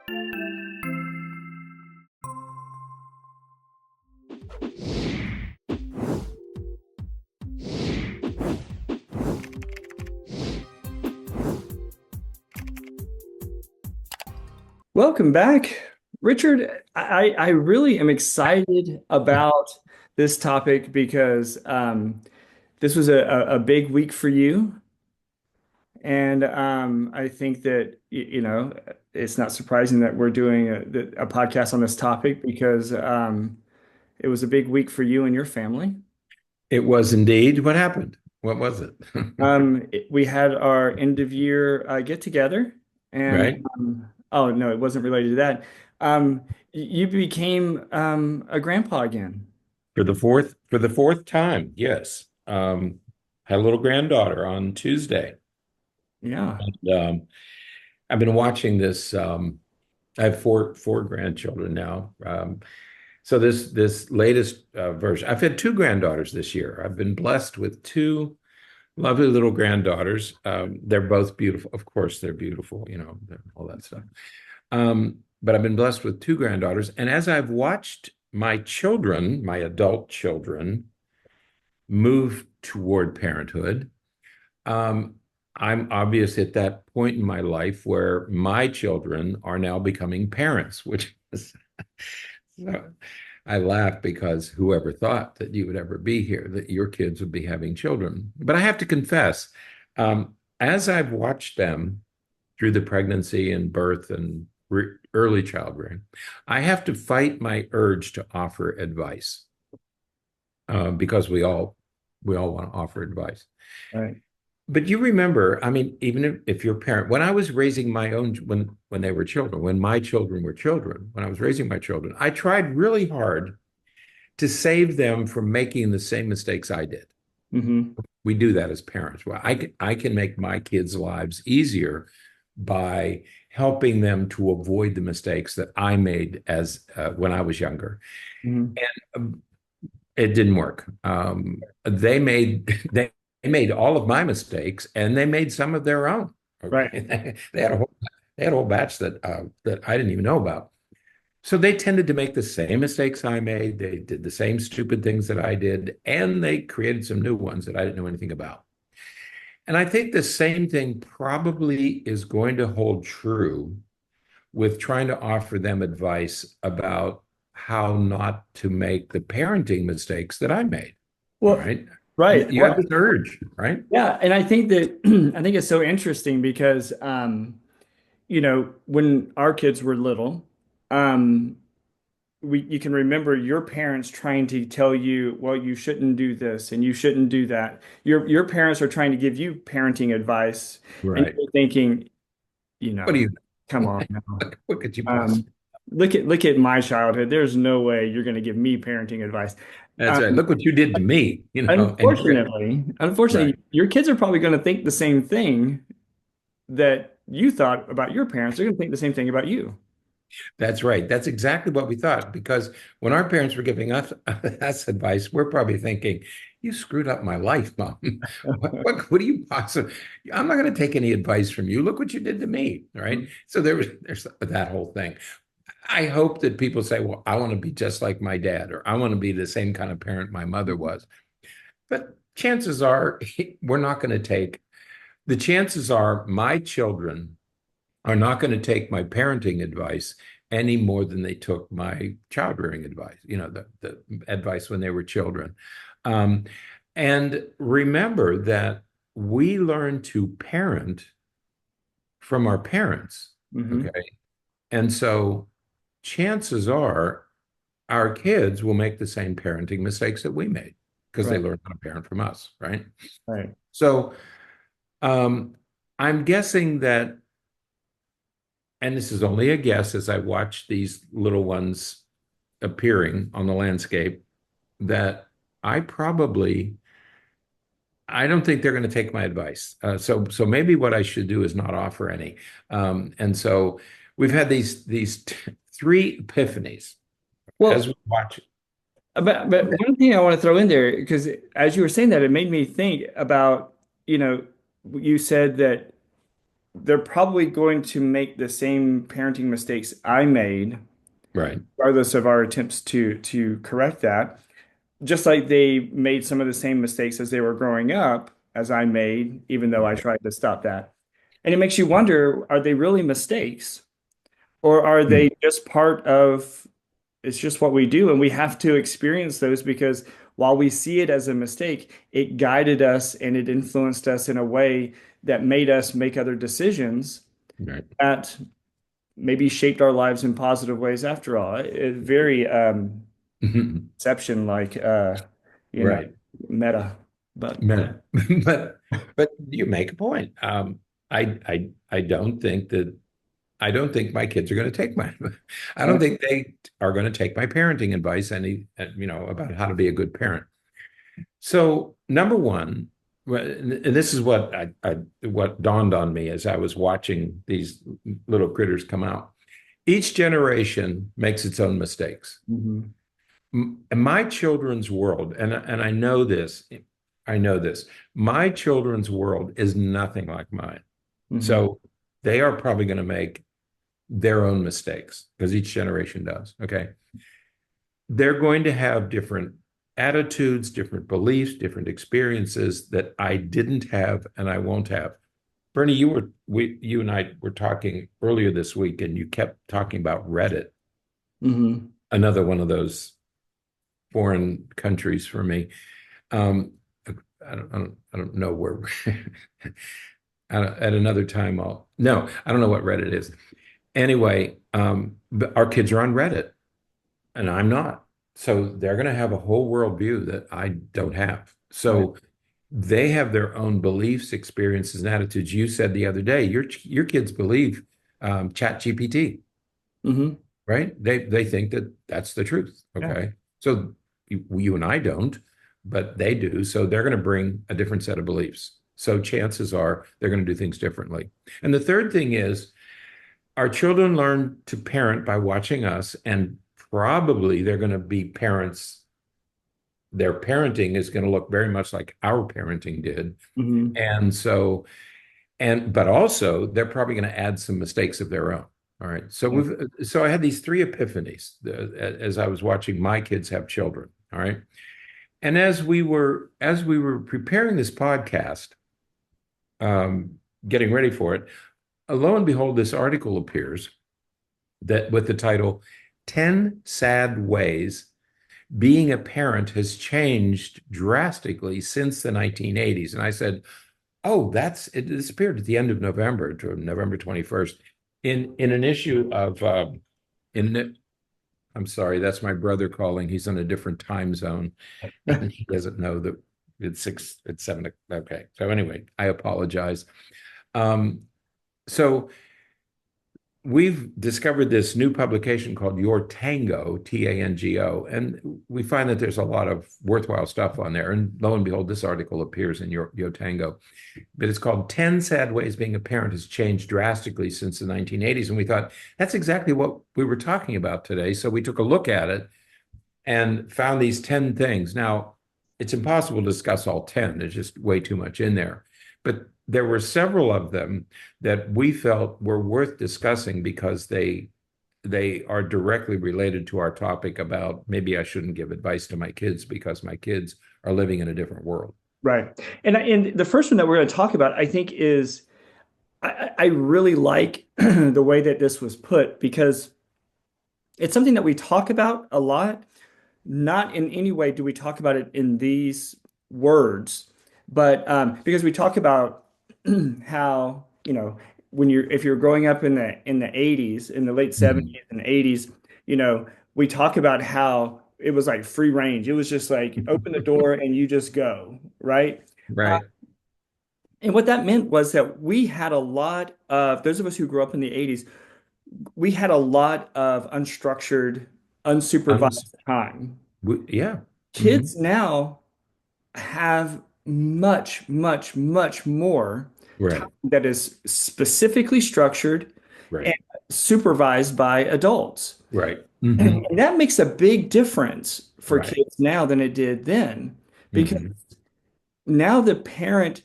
Welcome back, Richard. I really am excited about this topic because this was a big week for you. And I think that, it's not surprising that we're doing a podcast on this topic because it was a big week for you and your family. It was indeed. What happened? What was it? We had our end of year get together, and Right? oh no, it wasn't related to that. You became a grandpa again. For the fourth time, yes. Had a little granddaughter on Tuesday. Yeah. And, I've been watching this. I have four grandchildren now. So this latest version, I've had two granddaughters this year. I've been blessed with two lovely little granddaughters. They're both beautiful. Of course, they're beautiful, all that stuff. But I've been blessed with two granddaughters. And as I've watched my children, my adult children, move toward parenthood, um, I'm obvious at that point in my life where my children are now becoming parents, which is so I laugh because whoever thought that you would ever be here, that your kids would be having children. But I have to confess, as I've watched them through the pregnancy and birth and early child rearing, I have to fight my urge to offer advice because we all want to offer advice. Right. But you remember, I mean, even if you're a parent, when I was raising my own, when they were children, when my children were children, when I was raising my children, I tried really hard to save them from making the same mistakes I did. Hmm. We do that as parents. Well, I can make my kids' lives easier by helping them to avoid the mistakes that I made as when I was younger. Hmm. And it didn't work. They made they made all of my mistakes, and they made some of their own. Right. Okay, they had a whole batch that I didn't even know about. So they tended to make the same mistakes I made. They did the same stupid things that I did, and they created some new ones that I didn't know anything about. And I think the same thing probably is going to hold true with trying to offer them advice about how not to make the parenting mistakes that I made. All Well, right. right. You have Well, this urge, right? yeah, and I think that I think it's so interesting because when our kids were little, um, you can remember your parents trying to tell you, well, you shouldn't do this and you shouldn't do that. Your parents are trying to give you parenting advice, and Right. you're thinking, What do you come on know? now. What could you Um, possibly? look at my childhood. There's no way you're going to give me parenting advice. That's right. Um, Look what you did to me, and unfortunately, right. your kids are probably going to think the same thing that you thought about your parents. They're going to think the same thing about you. That's right. That's exactly what we thought. Because when our parents were giving us advice, we're probably thinking, "You screwed up my life, Mom. What do you possibly? I'm not going to take any advice from you. Look what you did to me." Right. So there's that whole thing. I hope that people say, "Well, I want to be just like my dad," or "I want to be the same kind of parent my mother was." But chances are, we're not going to take. The chances are, my children are not going to take my parenting advice any more than they took my child rearing advice, the advice when they were children. Um, and remember that we learn to parent from our parents. Hmm. Okay. And so chances are our kids will make the same parenting mistakes that we made because they Right. learned how to parent from us. Right. Right. So um, I'm guessing that, and this is only a guess as I watch these little ones appearing on the landscape, that I probably I don't think they're going to take my advice. So maybe what I should do is not offer any. And so we've had these three epiphanies as Well, we watch. but one thing I want to throw in there, because as you were saying that, it made me think about, you know, you said that they're probably going to make the same parenting mistakes I made, Right. regardless of our attempts to correct that. Just like they made some of the same mistakes as they were growing up as I made, even though I Right. tried to stop that. And it makes you wonder, are they really mistakes? Or are they just part of it's just what we do, and we have to experience those because while we see it as a mistake, it guided us and it influenced us in a way that made us make other decisions Right. that maybe shaped our lives in positive ways after all. Very exception like you know, Right. meta. But Man. But you make a point. I don't think that I don't think my kids are going to take my I don't think they are going to take my parenting advice about how to be a good parent. So number one, and this is what dawned on me as I was watching these little critters come out. Each generation makes its own mistakes. mhm, My children's world, and I know this, my children's world is nothing like mine. mhm, So they are probably going to make their own mistakes because each generation does. Okay. They're going to have different attitudes, different beliefs, different experiences that I didn't have and I won't have. Bernie, you and I were talking earlier this week, and you kept talking about Reddit, mhm. another one of those foreign countries for me. Um, I don't know where. At another time, no, I don't know what Reddit is. Anyway, but our kids are on Reddit, and I'm not. So they're going to have a whole worldview that I don't have. Right. So they have their own beliefs, experiences, and attitudes. You said the other day, your kids believe Chat GPT, Mhm. right? They think that that's the truth. Yeah. Okay, so you and I don't, but they do. So they're going to bring a different set of beliefs. So chances are they're going to do things differently. And the third thing is our children learn to parent by watching us, and probably they're going to be parents. Their parenting is going to look very much like our parenting did. Mhm. And so, but also they're probably going to add some mistakes of their own. All right. Yeah. So I had these three epiphanies as I was watching my kids have children. All right. And as we were preparing this podcast, getting ready for it, lo and behold, this article appears that with the title 10 Sad Ways Being a Parent Has Changed Drastically Since the 1980s. And I said, oh, it disappeared at the end of November, to November 21st, in an issue of in the, I'm sorry, that's my brother calling. He's in a different time zone, and he doesn't know that it's 7. Okay. So anyway, I apologize. Um, so we've discovered this new publication called Your Tango, Tango, and we find that there's a lot of worthwhile stuff on there. And lo and behold, this article appears in Your Tango. But it's called 10 Sad Ways Being a Parent Has Changed Drastically Since the 1980s. And we thought that's exactly what we were talking about today. So we took a look at it and found these 10 things. Now, it's impossible to discuss all 10. There's just way too much in there. But there were several of them that we felt were worth discussing because they are directly related to our topic about maybe I shouldn't give advice to my kids because my kids are living in a different world. Right. And the first one that we're going to talk about, I think, is I really like the way that this was put because it's something that we talk about a lot. Not in any way do we talk about it in these words, but because we talk about how, when if you're growing up in the 80s, in the late Mhm. 70s and 80s, we talk about how it was like free range. It was just like open the door and you just go, right? Right. And what that meant was that we had a lot of those of us who grew up in the 80s, we had a lot of unstructured, Uns- unsupervised time. yeah. Hmm. Kids now have much, much, much more time Right. that is specifically structured and Right. supervised by adults. Right. And Hmm. that makes a big difference for Right. kids now than it did then. Because Hmm. now the parent,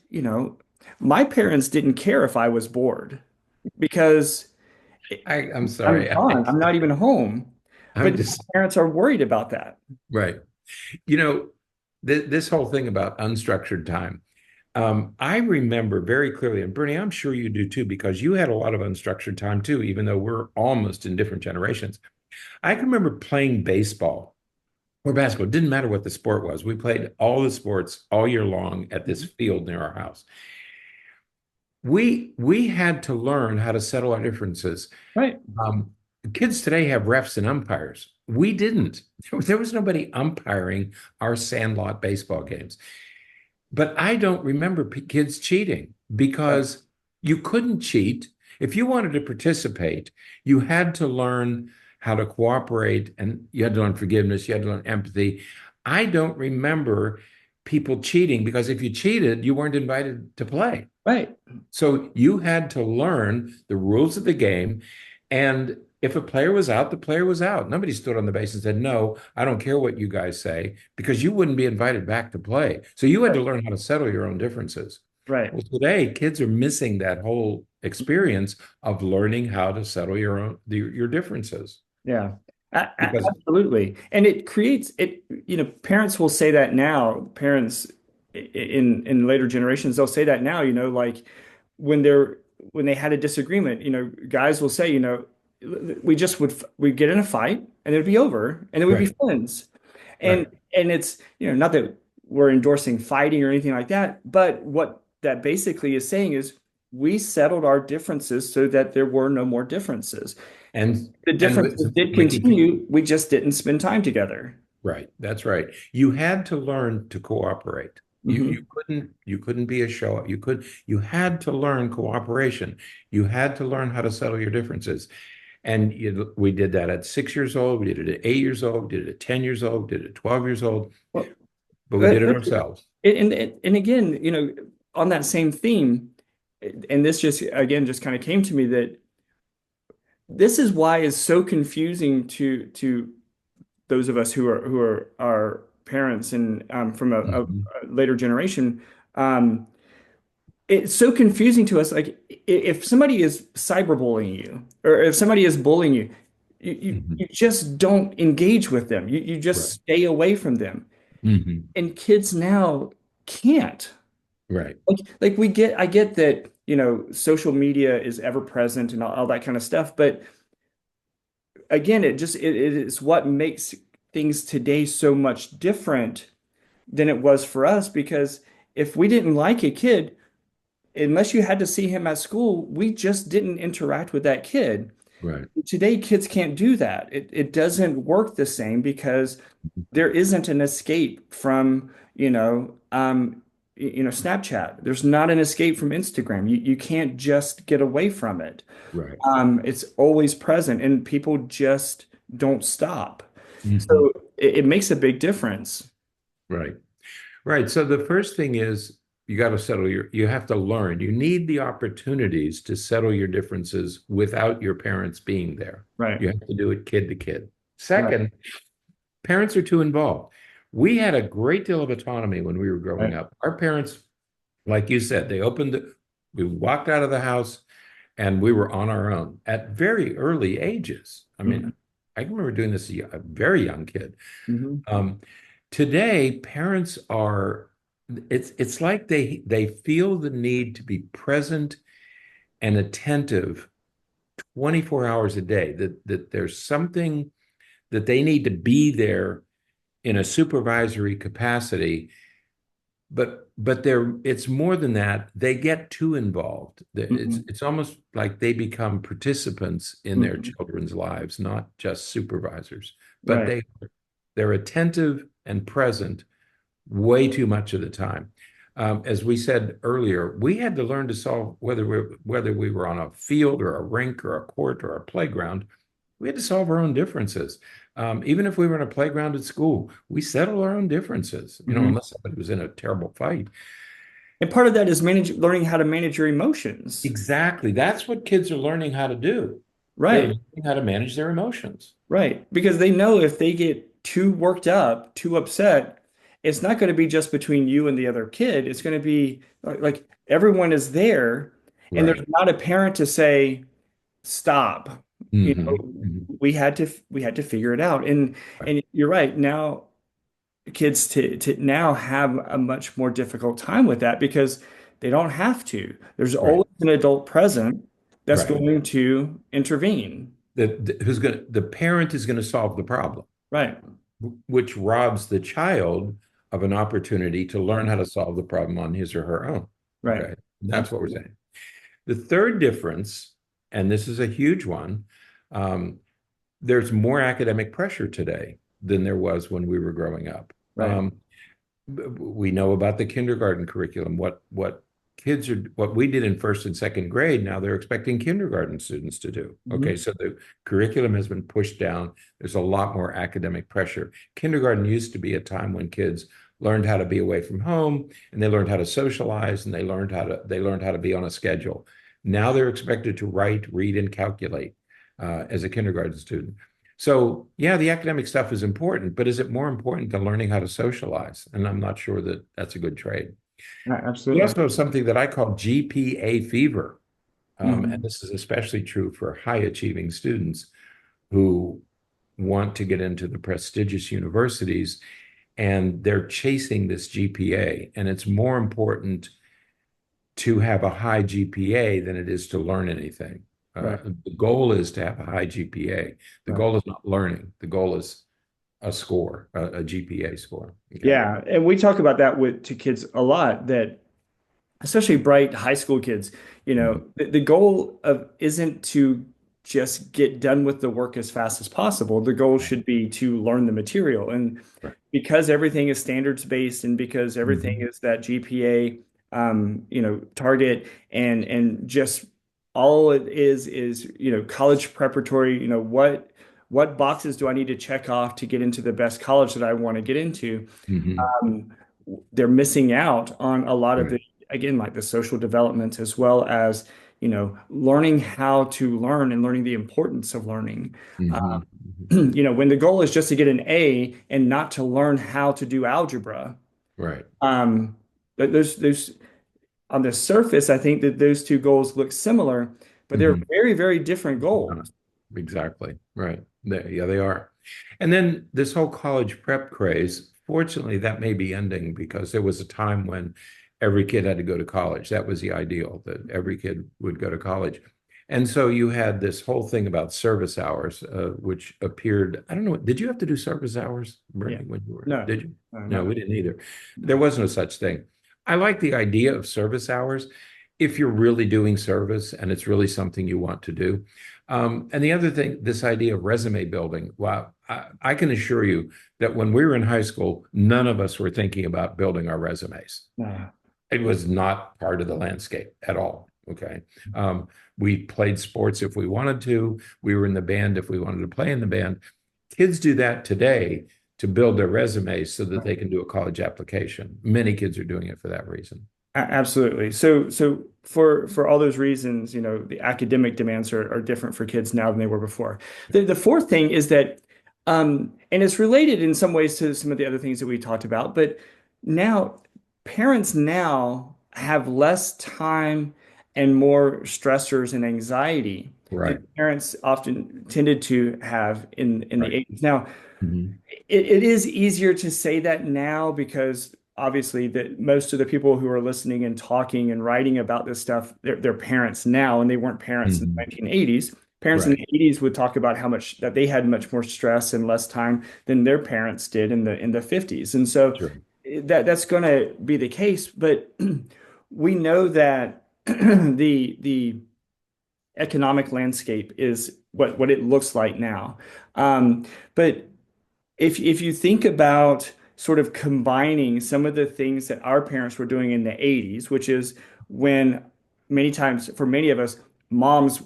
My parents didn't care if I was bored because I'm I'm sorry. gone. I'm not even home. But I'm just parents are worried about that. right. You know, this whole thing about unstructured time. I remember very clearly, and Bernie, I'm sure you do too, because you had a lot of unstructured time too, even though we're almost in different generations. I can remember playing baseball or basketball. It didn't matter what the sport was. We played all the sports all year long at this field near our house. We had to learn how to settle our differences. Right. Um, Kids today have refs and umpires. We didn't. There was nobody umpiring our sandlot baseball games. But I don't remember kids cheating Right. because you couldn't cheat. If you wanted to participate, you had to learn how to cooperate and you had to learn forgiveness, you had to learn empathy. I don't remember people cheating because if you cheated, you weren't invited to play. Right. So you had to learn the rules of the game. And if a player was out, the player was out. Nobody stood on the base and said, no, I don't care what you guys say, because you wouldn't be invited back to play. So you had to Right. learn how to settle your own differences. Right. Well, today, kids are missing that whole experience of learning how to settle your differences. Yeah, Because absolutely. And it creates it, parents will say that now, parents in later generations, they'll say that now, like when they're when they had a disagreement, guys will say, we get in a fight and it'd be over and it would be right, friends. And right, and it's, not that we're endorsing fighting or anything like that, but what that basically is saying is we settled our differences so that there were no more differences. The differences did we keep continue. We just didn't spend time together. right. That's right. You had to learn to cooperate. Hmm. You couldn't be a show up. You had to learn cooperation. You had to learn how to settle your differences. And we did that at 6 years old. We did it at 8 years old. We did it at 10 years old. We did it at 12 years old. Well, But we did it ourselves. and again, on that same theme, and this just again just kind of came to me that this is why it's so confusing to those of us who are our parents and from a Mhm. later generation. Um, it's so confusing to us. Like if somebody is cyberbullying you or if somebody is bullying you, you Mhm. just don't engage with them. You just Right. stay away from them. Mhm. And kids now can't. Right. Like I get that, social media is ever present and all that kind of stuff, but again, it is what makes things today so much different than it was for us because if we didn't like a kid, unless you had to see him at school, we just didn't interact with that kid. Right. Today, kids can't do that. It doesn't work the same because there isn't an escape from, Snapchat. There's not an escape from Instagram. You can't just get away from it. Right. It's always present and people just don't stop. Mhm. So it makes a big difference. Right. Right. So the first thing is you have to learn. You need the opportunities to settle your differences without your parents being there. Right. You have to do it kid to kid. Right. Second, parents are too involved. We had a great deal of autonomy when we were growing Right. up. Our parents, like you said, we walked out of the house and we were on our own at very early ages. I mean, Mhm. I can remember doing this as a very young kid. Mhm. Um, Today, parents are, it's like they feel the need to be present and attentive 24 hours a day, that there's something that they need to be there in a supervisory capacity, but it's more than that. They get too involved. Mhm. It's almost like they become participants in their Mhm. children's lives, not just supervisors, but Right. they're attentive and present way too much of the time. As we said earlier, we had to learn to solve whether we were on a field or a rink or a court or a playground. We had to solve our own differences. Even if we were in a playground at school, we settled our own differences. Mhm. Unless somebody was in a terrible fight. And part of that is learning how to manage your emotions. Exactly. That's what kids are learning how to do. They're Right. learning how to manage their emotions. Right. Because they know if they get too worked up, too upset, it's not going to be just between you and the other kid. It's going to be like everyone is there, and there's Right. not a parent to say, stop. You know, Hmm. Hmm. we had to figure it out. And Right. and you're right. Now kids to now have a much more difficult time with that because they don't have to. There's Right. always an adult present that's Right. going to intervene. The parent is going to solve the problem, Right. which robs the child of an opportunity to learn how to solve the problem on his or her own. Right. Okay. That's what we're Absolutely. saying. The third difference, and this is a huge one, um, there's more academic pressure today than there was when we were growing up. Right. We know about the kindergarten curriculum, what we did in first and second grade, now they're expecting kindergarten students to do. Mhm. Okay, so the curriculum has been pushed down. There's a lot more academic pressure. Kindergarten used to be a time when kids learned how to be away from home, and they learned how to socialize, and they learned how to be on a schedule. Now they're expected to write, read, and calculate as a kindergarten student. So, yeah, the academic stuff is important, but is it more important than learning how to socialize? And I'm not sure that that's a good trade. We Absolutely. also have something that I call GPA fever. And Mhm. this is especially true for high achieving students who want to get into the prestigious universities, and they're chasing this GPA. And it's more important to have a high GPA than it is to learn anything. Right. The goal is to have a high GPA. The Right. goal is not learning. The goal is a score, a GPA score. Okay. Yeah, and we talk about that with to kids a lot that especially bright high school kids, Mhm. the goal of isn't to just get done with the work as fast as possible. The goal Right. should be to learn the material. And Right. because everything is standards based and because everything Mhm. is that GPA target and just all it is, college preparatory, what boxes do I need to check off to get into the best college that I want to get into? Mhm. um, they're missing out on a lot of Right. the, again, like the social development as well as, learning how to learn and learning the importance of learning. Mhm. Mhm. When the goal is just to get an A and not to learn how to do algebra, Right. there's on the surface, I think that those two goals look similar, but they're Mhm. very, very different goals. Exactly. Right. Yeah, they are. And then this whole college prep craze, fortunately, that may be ending because there was a time when every kid had to go to college. That was the ideal, that every kid would go to college. And so you had this whole thing about service hours, which appeared, I don't know, did you have to do service hours, Yeah. Bernie, when you were, No, did you? No, not we didn't either. There no. was no such thing. I like the idea of service hours if you're really doing service and it's really something you want to do. And the other thing, this idea of resume building, wow, I can assure you that when we were in high school, none of us were thinking about building our resumes. No. It was not part of the landscape at all. Okay. We played sports if we wanted to. We were in the band if we wanted to play in the band. Kids do that today to build their resumes so that they can do a college application. Many kids are doing it for that reason. Absolutely. So for all those reasons, the academic demands are different for kids now than they were before. The fourth thing is that, and it's related in some ways to some of the other things that we talked about, but now parents now have less time and more stressors and anxiety than Right. parents often tended to have in the Right. 80s. Now, Mhm. it is easier to say that now because obviously that most of the people who are listening and talking and writing about this stuff, they're parents now and they weren't parents in the Mhm. 1980s. Parents in Right. the 80s would talk about how much that they had much more stress and less time than their parents did in the 50s. And so Sure. that's going to be the case, but we know that the economic landscape is what it looks like now. But if you think about sort of combining some of the things that our parents were doing in the 80s, which is when many times for many of us, moms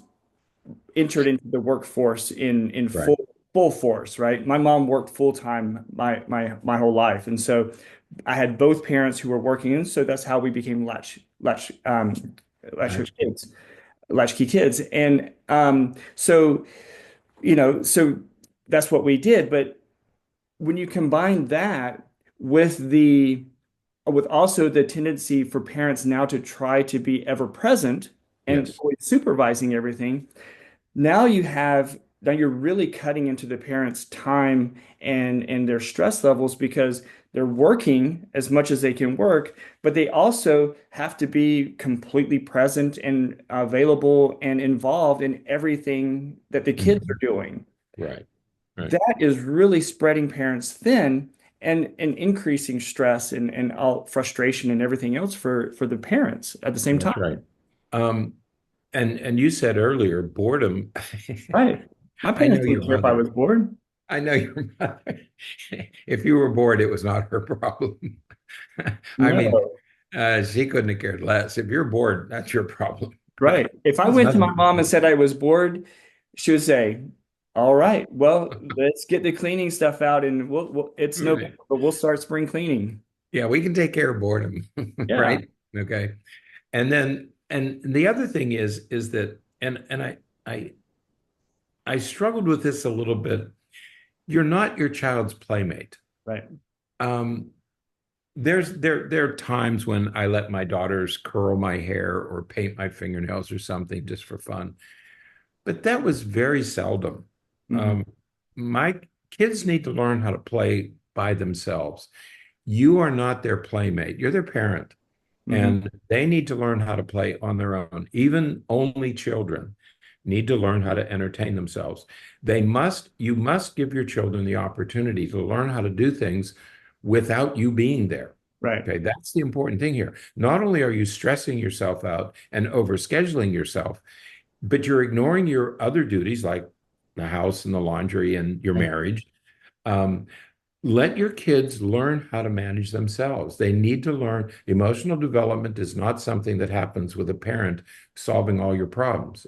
entered into the workforce in Right. full force, right? My mom worked full time my whole life, and so I had both parents who were working, and so that's how we became latchkey Actually. kids, latchkey kids, and so that's what we did, but when you combine that with with also the tendency for parents now to try to be ever present and Yes. always supervising everything, now you're really cutting into the parents' time and their stress levels because they're working as much as they can work, but they also have to be completely present and available and involved in everything that the kids are Mhm. doing. Right. Right. That is really spreading parents thin and increasing stress and all frustration and everything else for the parents at the same time. That's right. Um, and you said earlier, boredom. Right. My I know parents your didn't care if I mother. was bored. I know your mother. If you were bored, it was not her problem. I mean, No. she couldn't have cared less. If you're bored, that's your problem. Right. If I It's went to nothing my to mom and do. said I was bored, she would say, "All right, well, let's get the cleaning stuff out and it's November, Right. but we'll start spring cleaning." Yeah, we can take care of boredom, Yeah, right? Okay. And the other thing is that and I struggled with this a little bit. You're not your child's playmate. right. Um, there are times when I let my daughters curl my hair or paint my fingernails or something just for fun, but that was very seldom. Hmm. Um, my kids need to learn how to play by themselves. You are not their playmate. You're their parent, Hmm. and they need to learn how to play on their own. Even only children need to learn how to entertain themselves. You must give your children the opportunity to learn how to do things without you being there. Right. Okay, that's the important thing here. Not only are you stressing yourself out and overscheduling yourself, but you're ignoring your other duties like the house and the laundry and your Right. marriage. Um, let your kids learn how to manage themselves. They need to learn. Emotional development is not something that happens with a parent solving all your problems.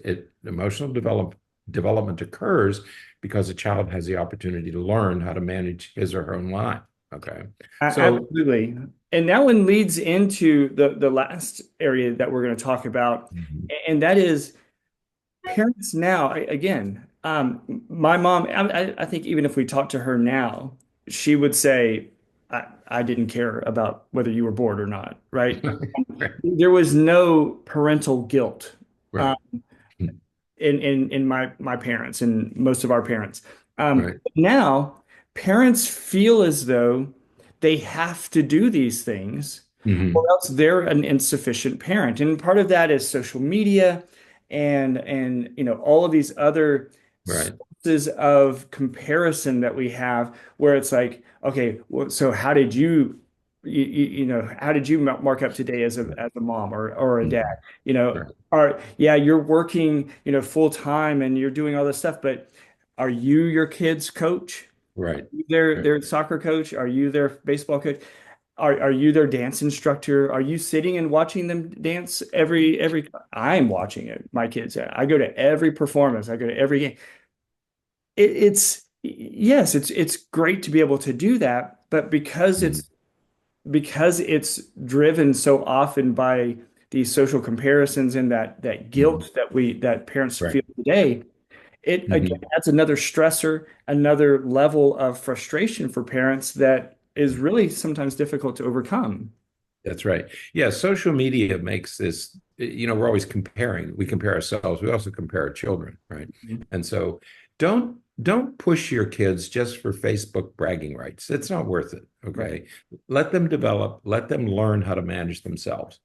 Development occurs because a child has the opportunity to learn how to manage his or her own life. Okay. So, Absolutely. And that one leads into the last area that we're going to talk about, mhm. and that is parents now. Again, my mom, I think even if we talked to her now, she would say, I didn't care about whether you were bored or not, right? Right, There was no parental guilt uh, right, in my parents and most of our parents. right. Now, parents feel as though they have to do these things, or Mhm. else they're an insufficient parent. And part of that is social media and all of these other Right. sources of comparison that we have, where it's like, okay, well, so how did how did you mark up today as a mom or a dad? Mhm. You know, Right. or yeah, you're working, full time and you're doing all this stuff, but are you your kid's coach? Right. Right. Their soccer coach? Are you their baseball coach? Are you their dance instructor? Are you sitting and watching them dance every I'm watching it, my kids. I go to every performance. I go to every game. It's yes, it's great to be able to do that, but Mhm. because it's driven so often by these social comparisons and that Mhm. guilt that parents Right. feel today, it again Mhm. adds another stressor, another level of frustration for parents that is really sometimes difficult to overcome. That's right. Yeah, social media makes this, we're always comparing. We compare ourselves. We also compare our children, right? Mhm. And so don't push your kids just for Facebook bragging rights. It's not worth it. Right. Okay. Let them develop, let them learn how to manage themselves.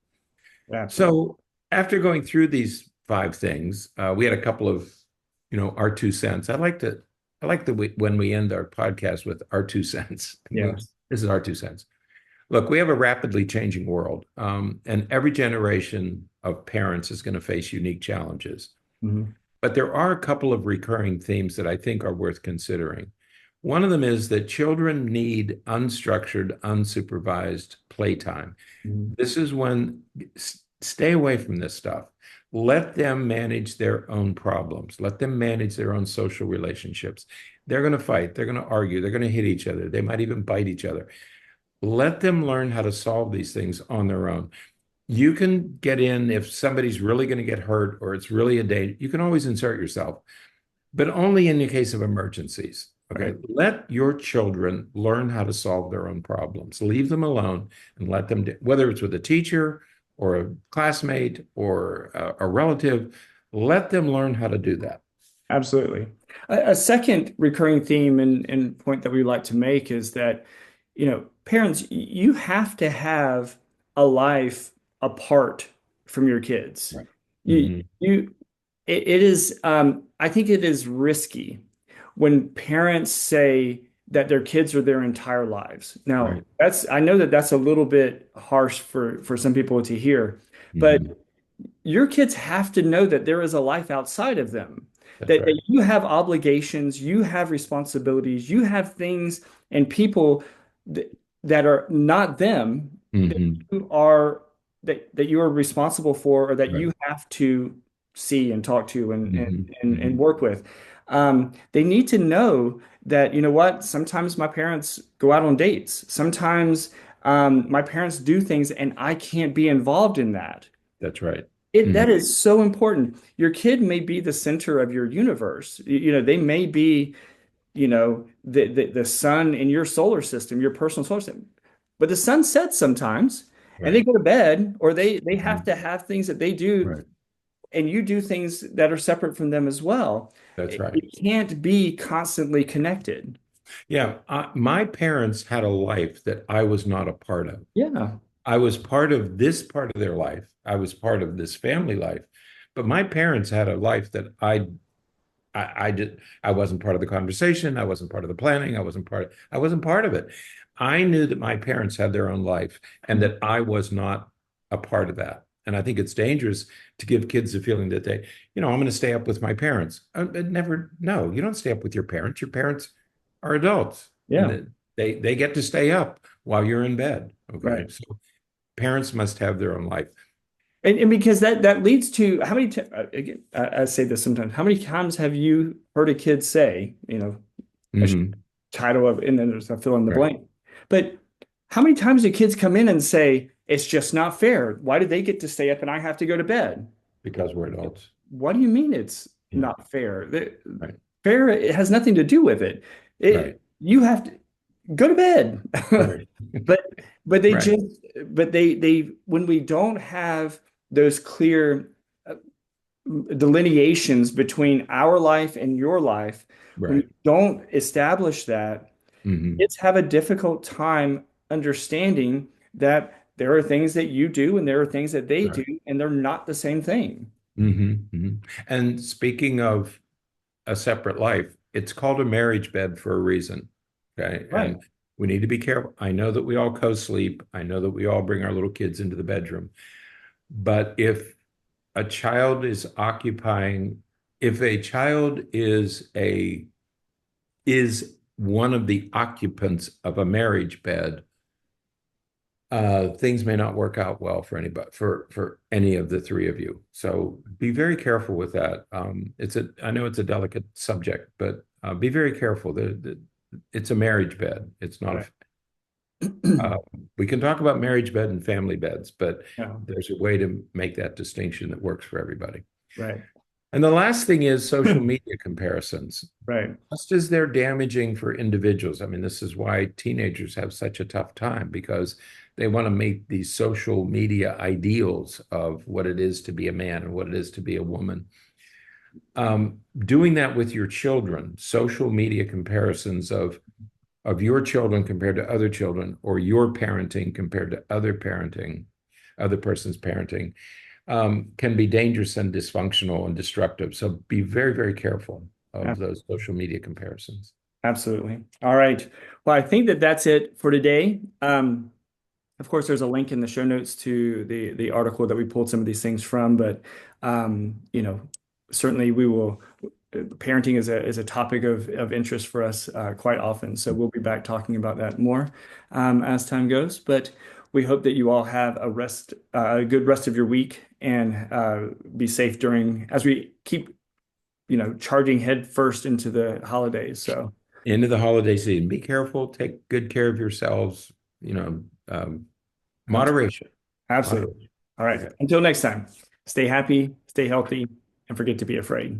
Absolutely. So after going through these five things, we had a couple of, our 2 cents. I like that when we end our podcast with our 2 cents. Yes. This is our 2 cents. Look, we have a rapidly changing world, and every generation of parents is going to face unique challenges. Mhm. But there are a couple of recurring themes that I think are worth considering. One of them is that children need unstructured, unsupervised playtime. Mhm. This is when stay away from this stuff. Let them manage their own problems. Let them manage their own social relationships. They're going to fight. They're going to argue. They're going to hit each other. They might even bite each other. Let them learn how to solve these things on their own. You can get in if somebody's really going to get hurt or it's really a danger. You can always insert yourself, but only in the case of emergencies. Okay. right? Let your children learn how to solve their own problems. Leave them alone and let them do, whether it's with a teacher or a classmate or a relative, let them learn how to do that. Absolutely. A second recurring theme and point that we like to make is that, parents, you have to have a life apart from your kids. Right. You, Hmm. it is, I think it is risky when parents say that their kids are their entire lives. Now, Right. I know that that's a little bit harsh for some people to hear, but Hmm. your kids have to know that there is a life outside of them, That's that right. you have obligations, you have responsibilities, you have things and people that, that are not them that Hmm. you are that you are responsible for or that Right. you have to see and talk to Hmm. and Hmm. work with. They need to know that, you know what, sometimes my parents go out on dates. Sometimes my parents do things and I can't be involved in that. That's right. That Hmm. is so important. Your kid may be the center of your universe. They may be, the sun in your solar system, your personal solar system. But the sun sets sometimes, and they Right. go to bed, or they have Hmm. to have things that they do, Right. and you do things that are separate from them as well. That's right. It can't be constantly connected. Yeah. My parents had a life that I was not a part of. Yeah, I was part of this part of their life. I was part of this family life. But my parents had a life that I wasn't part of the conversation. I wasn't part of the planning. I wasn't part of it. I knew that my parents had their own life and that I was not a part of that. And I think it's dangerous to give kids the feeling that I'm going to stay up with my parents. Never, no, you don't stay up with your parents. Your parents are adults and yeah, they get to stay up while you're in bed. Okay. right. So parents must have their own life. And because that leads to how many again, I say this sometimes. How many times have you heard a kid say, a Hmm. title of, and then there's a fill in the Right. blank. But how many times do kids come in and say, it's just not fair? Why do they get to stay up and I have to go to bed? Because we're adults. What do you mean it's Yeah. not fair? Right. Fair, it has nothing to do with it. Right. You have to go to bed. Right. But they Right. just they when we don't have those clear delineations between our life and your life, when Right. you don't establish that, Hmm. kids have a difficult time understanding that there are things that you do and there are things that they do, Right. and they're not the same thing. Hmm. Hmm. And speaking of a separate life, it's called a marriage bed for a reason. Okay. Right. And we need to be careful. I know that we all co-sleep. I know that we all bring our little kids into the bedroom. But a child is occupying, if a child is one of the occupants of a marriage bed, things may not work out well for anybody, for any of the three of you. So be very careful with that. I know it's a delicate subject, but be very careful. It's a marriage bed. It's not Right. a. Uh, we can talk about marriage bed and family beds, but Yeah. there's a way to make that distinction that works for everybody. Right. And the last thing is social media comparisons. Right. Just as they're damaging for individuals. I mean, this is why teenagers have such a tough time because they want to meet these social media ideals of what it is to be a man and what it is to be a woman. Doing that with your children, social media comparisons of your children compared to other children, or your parenting compared to other parenting, other person's parenting, can be dangerous and dysfunctional and destructive. So be very, very careful of Ab- those social media comparisons. Absolutely. All right. Well, I think that that's it for today. Of course, there's a link in the show notes to the article that we pulled some of these things from, but certainly we will. Parenting is a topic of interest for us quite often, so we'll be back talking about that more as time goes. But we hope that you all have a good rest of your week, and be safe during as we keep charging head first into the holidays. So, Into the holiday season, be careful, take good care of yourselves, you know, absolutely. moderation, Absolutely. moderation. All right. Okay. Until next time, stay happy, stay healthy, and forget to be afraid.